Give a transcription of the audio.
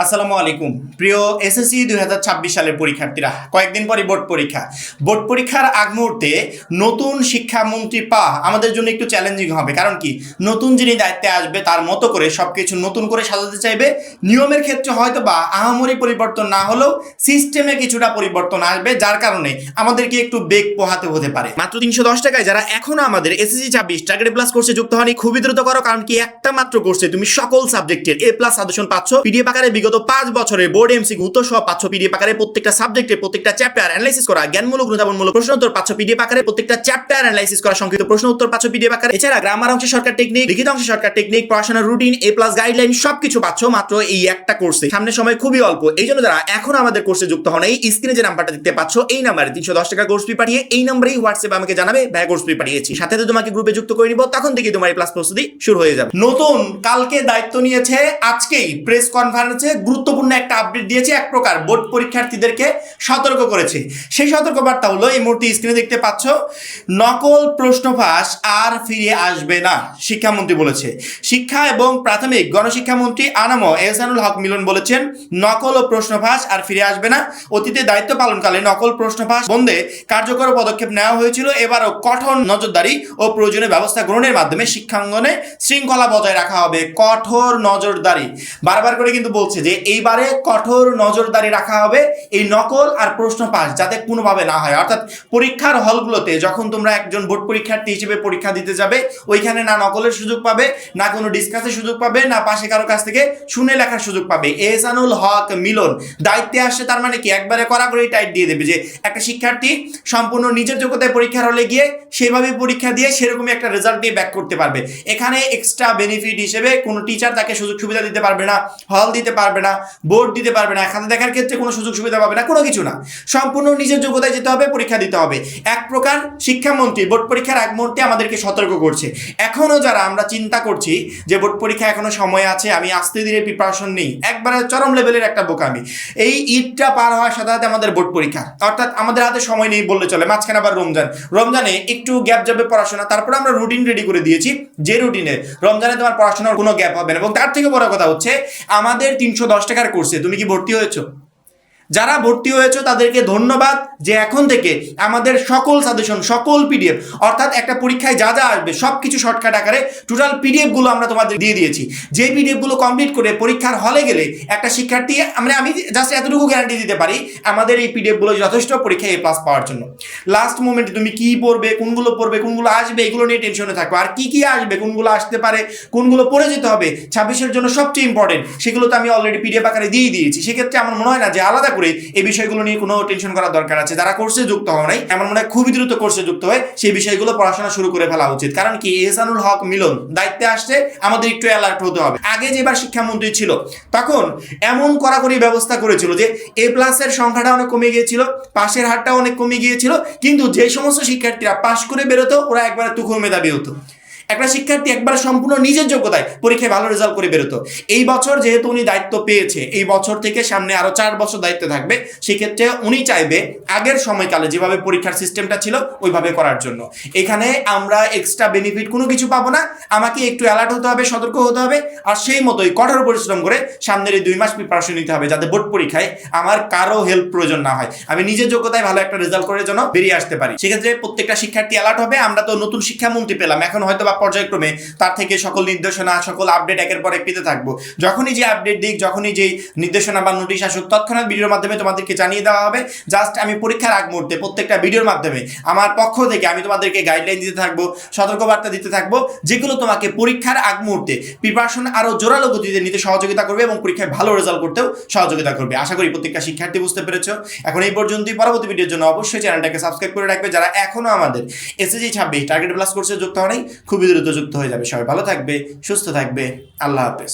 আসসালামু আলাইকুম প্রিয় এসএসসি 2026 সালের পরীক্ষার্থীরা, কয়েকদিন পরে বোর্ড পরীক্ষার আগ মুহূর্তে নতুন শিক্ষামন্ত্রী পাওয়া আমাদের জন্য একটু চ্যালেঞ্জিং হবে। কারণ কি, নতুন যিনি দায়িত্বে আসবে তার মতো করে সবকিছু নতুন করে সাজাতে চাইবে। নিয়মের ক্ষেত্রে হয়তো বা আহামরি পরিবর্তন না হলেও সিস্টেমে কিছুটা পরিবর্তন আসবে, যার কারণে আমাদেরকে একটু বেগ পোহাতে হতে পারে। মাত্র 310 টাকায় যারা এখনো আমাদের এসএসসি 26 টার্গেট প্লাস কোর্সে যুক্ত হয়নি, খুবই দ্রুত করো। কারণ কি, একটা মাত্র কোর্সে তুমি সকল সাবজেক্টের এ প্লাস সাজেশন পাচ্ছ পিডিএফ আকারে। বিগত 5 বছরের বোর্ড এমসিকিউ উত্তর সহ পাচ্ছ পিডিএফ আকারে। প্রত্যেকটা সাবজেক্টের প্রত্যেকটা চ্যাপ্টার অ্যানালাইসিস করা, জ্ঞানমূলক অনুধাবনমূলক প্রশ্ন উত্তর পাচ্ছ পিডিএফ আকারে। প্রত্যেকটা চ্যাপ্টার অ্যানালাইসিস করা, সংক্ষিপ্ত প্রশ্ন উত্তর পাচ্ছ পিডিএফ আকারে। এছাড়া গ্রামার অংশে শর্টকাট টেকনিক, লিখিত অংশে শর্টকাট টেকনিক, পড়াশোনার রুটিন, এ প্লাস গাইডলাইন সবকিছু পাচ্ছ মাত্র এই একটা কোর্সে। সামনে সময় খুবই অল্প, এই জন্য যারা এখন আমাদের কোর্সে যুক্ত হন, এই স্ক্রিনে যে নাম্বারটা দেখতে পাচ্ছ এই নাম্বারে 310 টাকা কোর্স ফি পাঠিয়ে এই নাম্বারেই হোয়াটসঅ্যাপে আমাকে জানাবে ভাই কোর্স ফি পাঠিয়েছি, সাথে তোমাকে গ্রুপে যুক্ত করে নিব। তখন থেকে তোমার এই প্লাস প্রস্তুতি শুরু হয়ে যাবে। নতুন কালকে দায়িত্ব নিয়েছে, আজকেই প্রেস কনফারেন্সে গুরুত্বপূর্ণ একটা আপডেট দিয়েছে। এক প্রকার বোর্ড পরীক্ষার্থীদেরকে সতর্ক করেছে। সেই সতর্কবার্তা হলো এই মুহূর্তে স্ক্রিনে দেখতে পাচ্ছ, নকল প্রশ্ন ফাঁস আর ফিরে আসবে না, শিক্ষামন্ত্রী বলেছে। শিক্ষা এবং প্রাথমিক গণশিক্ষামন্ত্রী আনাম এহসানুল হক মিলন বলেছেন, নকল ও প্রশ্ন ফাঁস আর ফিরে আসবে না। অতীতে দায়িত্ব পালনকালে নকল প্রশ্ন ফাঁস বন্ধে কার্যকর পদক্ষেপ নেওয়া হয়েছিল। এবারও কঠোর নজরদারি ও প্রয়োজনীয় ব্যবস্থা গ্রহণের মাধ্যমে শিক্ষাঙ্গনে শৃঙ্খলা বজায় রাখা হবে। কঠোর নজরদারি বারবার করে কিন্তু বলছে যে এইবারে কঠোর নজরদারি রাখা হবে এই নকল আর প্রশ্ন পাস যাতে কোনোভাবে না হয়। অর্থাৎ পরীক্ষার হলগুলোতে যখন তোমরা একজন বোর্ড পরীক্ষার্থী হিসেবে পরীক্ষা দিতে যাবে, ওইখানে না নকলের সুযোগ পাবে, না কোনো ডিসকাসের সুযোগ পাবে, না পাশে কারো কাছ থেকে শুনে লেখার সুযোগ পাবে। এহসানুল হক মিলন দায়িত্বে আসছে, তার মানে কি একবারে কড়াকড়ি টাইট দিয়ে দেবে যে একটা শিক্ষার্থী সম্পূর্ণ নিজের যোগ্যতায় পরীক্ষার হলে গিয়ে সেভাবে পরীক্ষা দিয়ে সেরকমই একটা রেজাল্ট দিয়ে ব্যাক করতে পারবে। এখানে এক্সট্রা বেনিফিট হিসেবে কোনো টিচার তাকে সুযোগ সুবিধা দিতে পারবে না, হল দিতে পারবে না, বোর্ড দিতে পারবে না, খাতা দেখার ক্ষেত্রে কোনো সুযোগ সুবিধা পাবে না, কোনো কিছু না। সম্পূর্ণ নিজের যোগ্যতায় যেতে হবে, পরীক্ষা দিতে হবে। এক প্রকার শিক্ষামন্ত্রী বোর্ড পরীক্ষার আগ মুহূর্তে আমাদেরকে সতর্ক করছে। এখনো যারা আমরা চিন্তা করছি যে বোর্ড পরীক্ষা এখনো সময় আছে, আমি আস্তে ধীরে প্রিপারেশন নেই, একবারে চরম লেভেলের একটা বোকামি। এই ঈদটা পার হওয়ার সাথে সাথে আমাদের বোর্ড পরীক্ষা, অর্থাৎ আমাদের হাতে সময় নেই বললে চলে। মাঝখানে আবার রমজানে একটু গ্যাপ যাবে পড়াশোনা, তারপরে আমরা রুটিন রেডি করে দিয়েছি যে রুটিনে রমজানে তোমার পড়াশোনার কোনো গ্যাপ হবে না। এবং তার থেকে বড় কথা হচ্ছে, আমাদের 310 টাকার কোর্সে তুমি কি ভর্তি হয়েছো? যারা ভর্তি হয়েছে তাদেরকে ধন্যবাদ যে এখন থেকে আমাদের সকল সাজেশন, সকল পিডিএফ, অর্থাৎ একটা পরীক্ষায় যা যা আসবে সব কিছু শর্টকাট আকারে টোটাল পিডিএফগুলো আমরা তোমাদের দিয়ে দিয়েছি। যে পিডিএফগুলো কমপ্লিট করে পরীক্ষার হলে গেলে একটা শিক্ষার্থী, আমি জাস্ট এতটুকু গ্যারান্টি দিতে পারি, আমাদের এই পিডিএফগুলো যথেষ্ট পরীক্ষায় এ প্লাস পাওয়ার জন্য। লাস্ট মোমেন্টে তুমি কি পড়বে, কোনগুলো পড়বে, কোনগুলো আসবে, এগুলো নিয়ে টেনশনে থাকবে। আর কি কি আসবে, কোনগুলো আসতে পারে, কোনগুলো পড়ে যেতে হবে 26-এর জন্য সবচেয়ে ইম্পর্টেন্ট, সেগুলো তো আমি অলরেডি পিডিএফ আকারে দিয়ে দিয়েছি। সেক্ষেত্রে আমার মনে হয় না যে আলাদা করে এই বিষয়গুলো নিয়ে কোনো টেনশন করার দরকার আছে। যারা কোর্সে যুক্ত হওয়া নাই, আমার মনে হয় খুবই দ্রুত কোর্সে যুক্ত হয়ে সেই বিষয়গুলো পড়াশোনা শুরু করে ফেলা উচিত। কারণ কি, এহসানুল হক মিলন দায়িত্বে আসছে, আমাদের একটু অ্যালার্ট হতে হবে। আগে যেবার শিক্ষামন্ত্রী ছিল তখন এমন কড়াকড়ি ব্যবস্থা করেছিল যে এ প্লাসের সংখ্যাটা অনেক কমে গিয়েছিল, পাশের হারটা অনেক কমে গিয়েছিল, কিন্তু যে সমস্ত শিক্ষার্থীরা পাশ করে বেরোতো ওরা একবারে তুখোর মেধাবী হতো। একটা শিক্ষার্থী একবার সম্পূর্ণ নিজের যোগ্যতায় পরীক্ষায় ভালো রেজাল্ট করে বেরোতো। এই বছর যেহেতু উনি দায়িত্ব পেয়েছে, এই বছর থেকে সামনে আরো 4 বছর দায়িত্ব থাকবে, সেক্ষেত্রে উনি চাইবে আগের সময়কালে যেভাবে পরীক্ষার সিস্টেমটা ছিল ওইভাবে করার জন্য। এখানে আমরা এক্সট্রা বেনিফিট কোনো কিছু পাবো না, আমাকে একটু অ্যালার্ট হতে হবে, সতর্ক হতে হবে, আর সেই মতোই কঠোর পরিশ্রম করে সামনের এই 2 মাস প্রিপারেশন নিতে হবে, যাতে বোর্ড পরীক্ষায় আমার কারো হেল্প প্রয়োজন না হয়, আমি নিজের যোগ্যতায় ভালো একটা রেজাল্ট করে যেন বেরিয়ে আসতে পারি। সেক্ষেত্রে প্রত্যেকটা শিক্ষার্থী অ্যালার্ট হবে। আমরা তো নতুন শিক্ষামন্ত্রী পেলাম, এখন হয়তো বা পর্যায়ক্রমে তার থেকে সকল নির্দেশনা, সকল আপডেট একের পর এক পেতে থাকবো। যখনই যে আপডেট দিক, যখনই যে নির্দেশনা বা নোটিশ আসুক, তৎক্ষণাৎ ভিডিওর মাধ্যমে তোমাদেরকে জানিয়ে দেওয়া হবে। জাস্ট আমি পরীক্ষার আগ মুহূর্তে প্রত্যেকটা ভিডিওর মাধ্যমে আমার পক্ষ থেকে আমি তোমাদেরকে গাইডলাইন দিতে থাকবো, সতর্কবার্তা দিতে থাকবো, যেগুলো তোমাকে পরীক্ষার আগ মুহূর্তে প্রিপারেশন আরো জোরালো গতিতে নিতে সহযোগিতা করবে এবং পরীক্ষায় ভালো রেজাল্ট করতেও সহযোগিতা করবে। আশা করি প্রত্যেকটা শিক্ষার্থী বুঝতে পেরেছো। এখন এই পর্যন্তই। পরবর্তী ভিডিওর জন্য অবশ্যই চ্যানেলটাকে সাবস্ক্রাইব করে রাখবে। যারা এখনো আমাদের এসএসসি 26 টার্গেট প্লাস কোর্সে যুক্ত হয়নি, খুবই দ্রুত যুক্ত হয়ে যাবে। সবাই ভালো থাকবে, সুস্থ থাকবে। আল্লাহ হাফেজ।